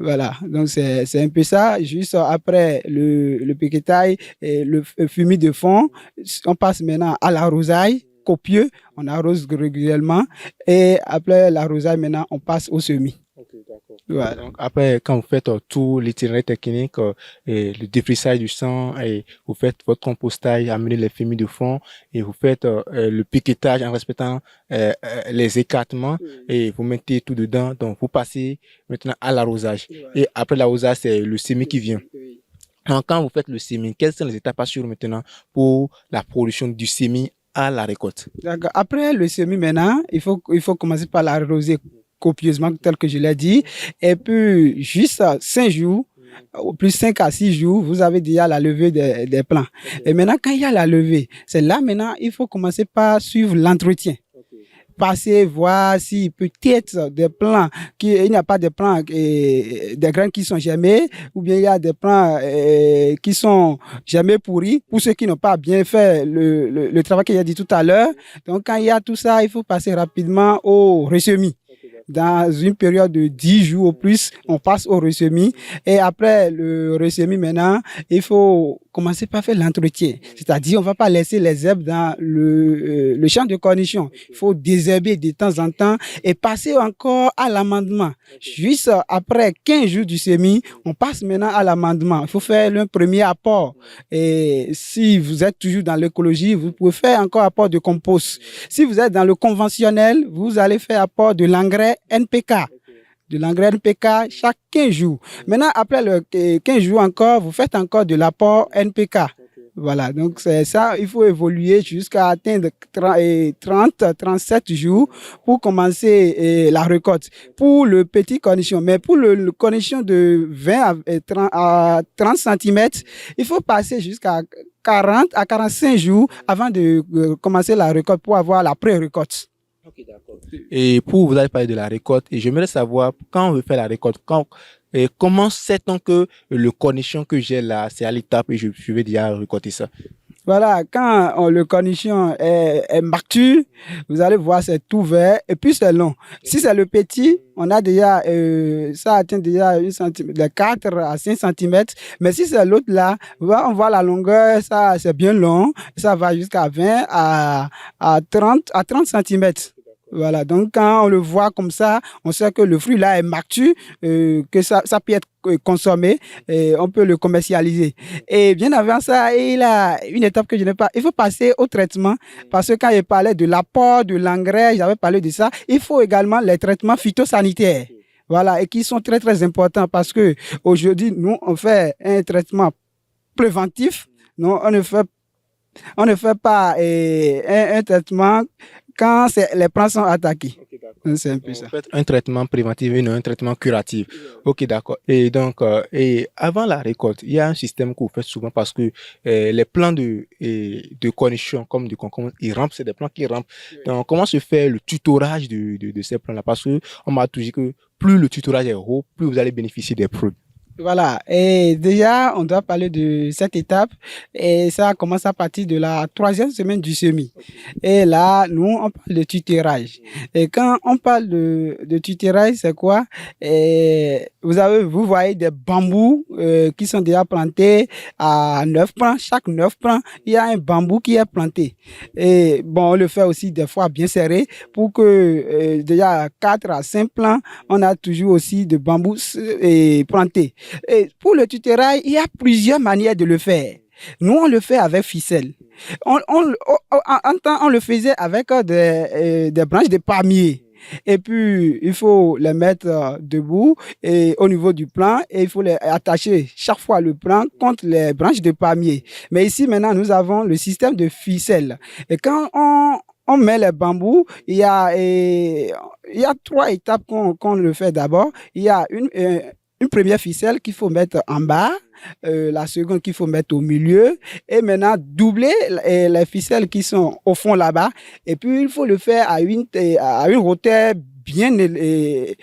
Voilà, donc c'est un peu ça. Juste après le piquetage et le fumier de fond, on passe maintenant à l'arrosaille copieux. On arrose régulièrement et après l'arrosaille, maintenant, on passe au semis. Ok, d'accord. Et Voilà. donc, après, quand vous faites tout l'itinéraire technique, et le défrichage du sang, et vous faites votre compostage, amener les fumiers de fond, et vous faites le piquetage en respectant les écartements, Oui, et vous mettez tout dedans. Donc, vous passez maintenant à l'arrosage. voilà. Et après l'arrosage, c'est le semis Le qui vient. semis, oui. Donc, quand vous faites le semis, quelles sont les étapes à suivre maintenant pour la production du semis à la récolte? D'accord. Après le semis, maintenant, il faut commencer par l'arroser copieusement, tel que je l'ai dit. Et puis, juste 5 jours, au plus 5 à 6 jours, vous avez déjà la levée des plants. Et maintenant, quand il y a la levée, c'est là maintenant, il faut commencer par suivre l'entretien. Passer, voir si peut-être des plants, il n'y a pas de plants, des graines qui sont germées, ou bien il y a des plants qui sont germés pourris, pour ceux qui n'ont pas bien fait le travail qu'il a dit tout à l'heure. Donc, quand il y a tout ça, il faut passer rapidement au ressemis. Dans une période de 10 jours au plus, on passe au ressemis. Et après le ressemis, maintenant, il faut commencer par faire l'entretien. C'est-à-dire, on ne va pas laisser les herbes dans le champ de cornichons. Il faut désherber de temps en temps et passer encore à l'amendement. Juste après 15 jours du semis, on passe maintenant à l'amendement. Il faut faire le premier apport. Et si vous êtes toujours dans l'écologie, vous pouvez faire encore apport de compost. Si vous êtes dans le conventionnel, vous allez faire apport de l'engrais NPK. De l'engrais NPK chaque 15 jours. Maintenant, après le 15 jours encore, vous faites encore de l'apport NPK. Voilà, donc c'est ça, il faut évoluer jusqu'à atteindre 37 jours pour commencer la récolte. Pour le petit cornichon, mais pour le cornichon de 20 à 30 cm, il faut passer jusqu'à 40 à 45 jours avant de commencer la récolte pour avoir la pré-récolte. Ok, d'accord. Et pour vous avez parlé de la récolte, et j'aimerais savoir quand on veut faire la récolte, et comment sait-on que le cornichon que j'ai là, c'est à l'étape et je vais déjà récolter ça? Voilà, quand le cornichon est mature, vous allez voir, c'est tout vert et puis c'est long. Si c'est le petit, on a déjà, ça atteint déjà de 4 à 5 centimètres. Mais si c'est l'autre là, on voit la longueur, ça c'est bien long, ça va jusqu'à 20 à 30 centimètres. Voilà, donc quand on le voit comme ça, on sait que le fruit là est mature, que ça peut être consommé et on peut le commercialiser. Et bien avant ça, il y a une étape que je n'ai pas. Il faut passer au traitement parce que quand je parlais de l'apport de l'engrais, j'avais parlé de ça. Il faut également les traitements phytosanitaires. Voilà, et qui sont très, très importants parce que aujourd'hui, nous, on fait un traitement préventif. Non, on ne fait pas un traitement quand les plants sont attaqués. Ok, d'accord. C'est un peu Donc, ça. vous faites un traitement préventif et non un traitement curatif. Ok, d'accord. Et donc, et avant la récolte, il y a un système que vous faites souvent parce que les plants de cornichons comme du concombre, ils rampent, c'est des plants qui rampent. Donc, comment se fait le tutorage de ces plants-là? Parce que on m'a toujours dit que plus le tutorage est haut, plus vous allez bénéficier des fruits. Voilà, et déjà, on doit parler de cette étape, et ça commence à partir de la troisième semaine du semis. Et là, nous, on parle de tutorage. Et quand on parle de tutorage, c'est quoi? Et vous voyez des bambous qui sont déjà plantés à 9 plants. Chaque 9 plants, il y a un bambou qui est planté. Et bon, on le fait aussi des fois bien serré pour que déjà 4 à 5 plants, on a toujours aussi de bambous plantés. Et pour le tutorail, il y a plusieurs manières de le faire. Nous, on le fait avec ficelle. On le faisait avec des branches de palmier. Et puis, il faut les mettre debout et au niveau du plan et il faut les attacher chaque fois le plan contre les branches de palmier. Mais ici, maintenant, nous avons le système de ficelle. Et quand on met les bambous, il y a 3 étapes qu'on le fait d'abord. Il y a une première ficelle qu'il faut mettre en bas, la seconde qu'il faut mettre au milieu, et maintenant doubler les ficelles qui sont au fond là-bas. Et puis, il faut le faire à une hauteur bien. Il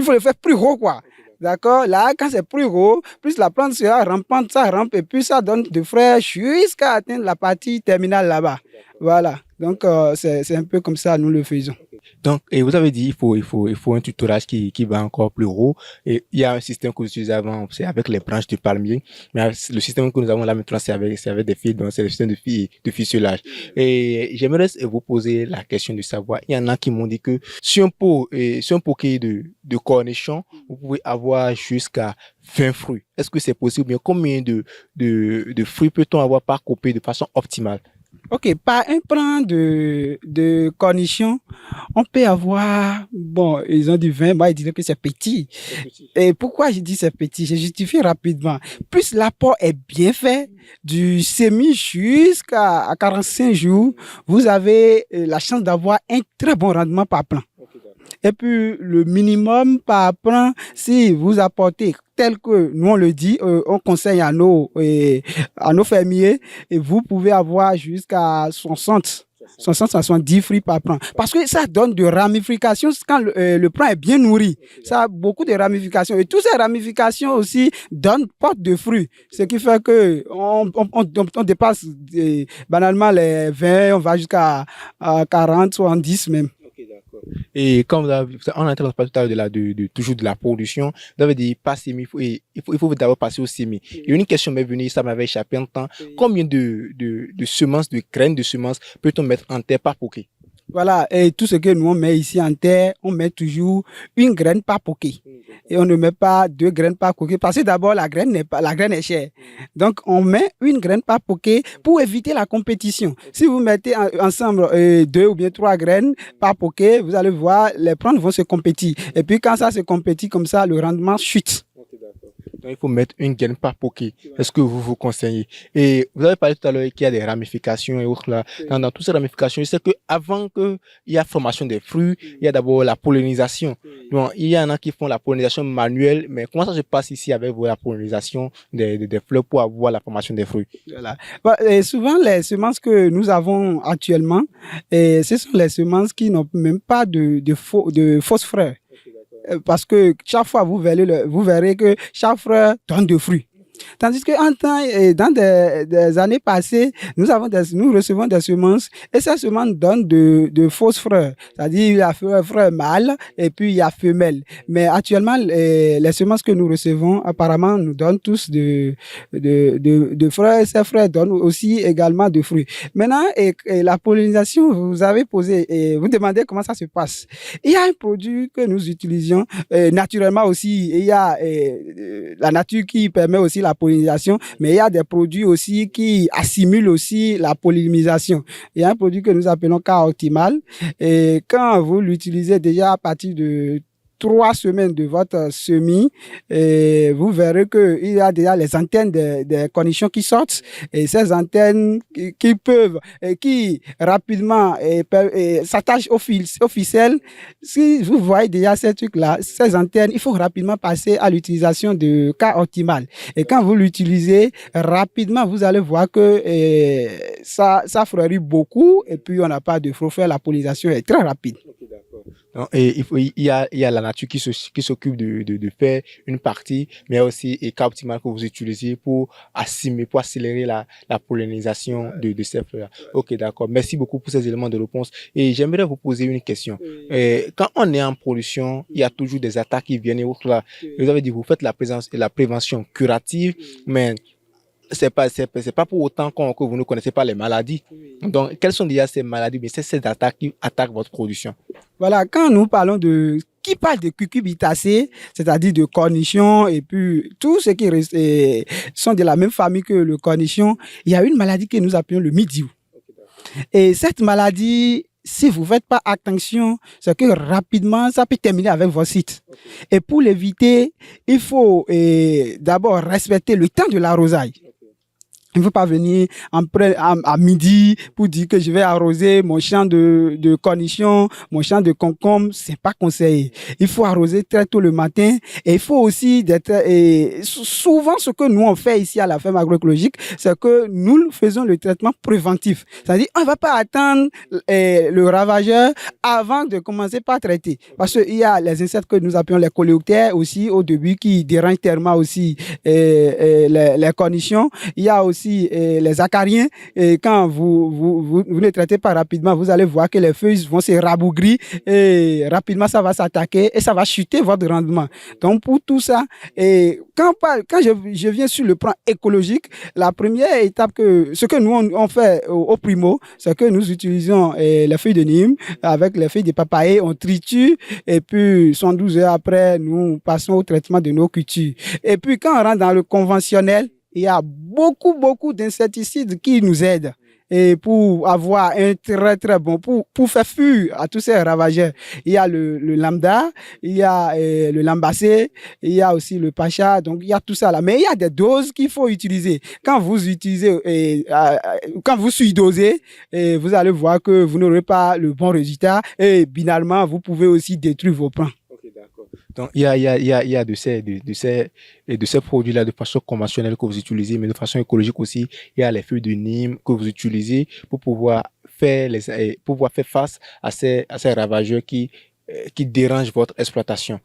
faut le faire plus haut, quoi. D'accord? Là, quand c'est plus haut, plus la plante sera rampante, ça rampe, et puis ça donne de frais jusqu'à atteindre la partie terminale là-bas. Voilà. Donc, c'est un peu comme ça, nous le faisons. Donc, et vous avez dit, il faut un tutorage qui va encore plus haut. Et il y a un système que vous utilisez avant, c'est avec les branches de palmier. Mais le système que nous avons là maintenant, c'est avec des fils, donc c'est le système de ficelage. Et j'aimerais vous poser la question de savoir, il y en a qui m'ont dit que sur un poké de cornichons, vous pouvez avoir jusqu'à 20 fruits. Est-ce que c'est possible? Bien, combien de fruits peut-on avoir par coupé de façon optimale? Ok, par un plant de cornichons, on peut avoir, bon, ils ont dit 20, moi, ils disaient que c'est petit. Et pourquoi je dis c'est petit? Je justifie rapidement. Plus l'apport est bien fait, du semis jusqu'à 45 jours, vous avez la chance d'avoir un très bon rendement par plant. Et puis, le minimum par plant, si vous apportez tel que nous on le dit, on conseille à nos fermiers, et vous pouvez avoir jusqu'à 60 à 70 fruits par plant. Parce que ça donne de ramifications quand le plant est bien nourri. Ça a beaucoup de ramifications. Et toutes ces ramifications aussi portent de fruits. Ce qui fait que on dépasse banalement les 20, on va jusqu'à 40, 70 même. Et comme on a parlé tout à l'heure toujours de la production, vous avez dit pas semis, il faut d'abord passer au semis. Et une question m'est venue, ça m'avait échappé un temps. Combien de semences, de graines de semences peut-on mettre en terre par poké? Voilà, et tout ce que nous on met ici en terre, on met toujours une graine par poké. Et on ne met pas 2 graines par poké parce que d'abord la graine est chère. Donc on met une graine par poké pour éviter la compétition. Si vous mettez ensemble 2 ou bien 3 graines par poké, vous allez voir, les plantes vont se compétir. Et puis quand ça se compétit comme ça, le rendement chute. Donc, il faut mettre une graine par poké. Est-ce que vous conseillez? Et vous avez parlé tout à l'heure qu'il y a des ramifications et autres là. Dans toutes ces ramifications, je sais qu'avant qu'il y ait formation des fruits, il y a d'abord la pollinisation. Donc, il y en a qui font la pollinisation manuelle, mais comment ça se passe ici avec la pollinisation des fleurs pour avoir la formation des fruits? Voilà. Et souvent, les semences que nous avons actuellement, ce sont les semences qui n'ont même pas de fausses fleurs. Parce que chaque fois, vous verrez que chaque fleur donne de fruits. Tandis que dans des années passées, nous recevons des semences et ces semences donnent de fausses fleurs. C'est-à-dire, il y a fleur mâle et puis il y a femelle. Mais actuellement, les semences que nous recevons, apparemment, nous donnent tous de fleurs et ces fleurs donnent aussi également de fruits. Maintenant, et la pollinisation, vous avez posé et vous demandez comment ça se passe. Il y a un produit que nous utilisions naturellement aussi. Il y a la nature qui permet aussi la pollinisation, mais il y a des produits aussi qui assimilent aussi la pollinisation. Il y a un produit que nous appelons cas optimal et quand vous l'utilisez déjà à partir de 3 semaines de votre semis, et vous verrez qu'il y a déjà les antennes des cornichons qui sortent et ces antennes qui rapidement s'attachent aux ficelles. Si vous voyez déjà ces trucs-là, ces antennes, il faut rapidement passer à l'utilisation de cas optimal. Et quand vous l'utilisez rapidement, vous allez voir que ça fleurit beaucoup et puis on n'a pas de faux faire. La pollinisation est très rapide. Donc, et il y a la nature qui s'occupe de faire une partie, mais aussi et cas optimal que vous utilisez pour accélérer la pollinisation de ces fleurs. Ok, d'accord. Merci beaucoup pour ces éléments de réponse. Et j'aimerais vous poser une question. Quand on est en production, il y a toujours des attaques qui viennent et autres là. Vous avez dit, vous faites la prévention curative, mais c'est pas pour autant que vous ne connaissez pas les maladies. Donc, quelles sont déjà ces maladies, mais c'est ces attaques qui attaquent votre production? Voilà, quand nous parlons qui parle de cucurbitacées, c'est-à-dire de cornichons et puis tout ce qui sont de la même famille que le cornichon, il y a une maladie que nous appelons le mildiou. Et cette maladie, si vous ne faites pas attention, c'est que rapidement, ça peut terminer avec vos sites. Et pour l'éviter, il faut d'abord respecter le temps de l'arrosage. Il ne faut pas venir à midi pour dire que je vais arroser mon champ de cornichons, mon champ de concombres. C'est pas conseillé. Il faut arroser très tôt le matin et il faut aussi souvent ce que nous on fait ici à la ferme agroécologique, c'est que nous faisons le traitement préventif. C'est-à-dire, on ne va pas attendre le ravageur avant de commencer par traiter. Parce qu'il y a les insectes que nous appelons les coléoptères aussi au début qui dérangent tellement aussi les cornichons. Il y a aussi aussi les acariens. Et quand vous ne traitez pas rapidement, vous allez voir que les feuilles vont se rabougrir et rapidement ça va s'attaquer et ça va chuter votre rendement. Donc pour tout ça, et quand je viens sur le plan écologique, la première étape ce que nous on fait au primo, c'est que nous utilisons les feuilles de Nîmes avec les feuilles de papaye, on triture et puis 112 heures après, nous passons au traitement de nos cultures. Et puis quand on rentre dans le conventionnel, il y a beaucoup d'insecticides qui nous aident. Et pour avoir un très bon, pour faire fuir à tous ces ravageurs, il y a le lambda, il y a le lambacé, il y a aussi le pacha, donc il y a tout ça là. Mais il y a des doses qu'il faut utiliser. Quand vous utilisez, quand vous surdosez, vous allez voir que vous n'aurez pas le bon résultat et binalement, vous pouvez aussi détruire vos plants. Donc, il y a de ces produits-là de façon conventionnelle que vous utilisez, mais de façon écologique aussi. Il y a les feuilles de Nîmes que vous utilisez pour pouvoir faire face à ces ravageurs qui dérangent votre exploitation.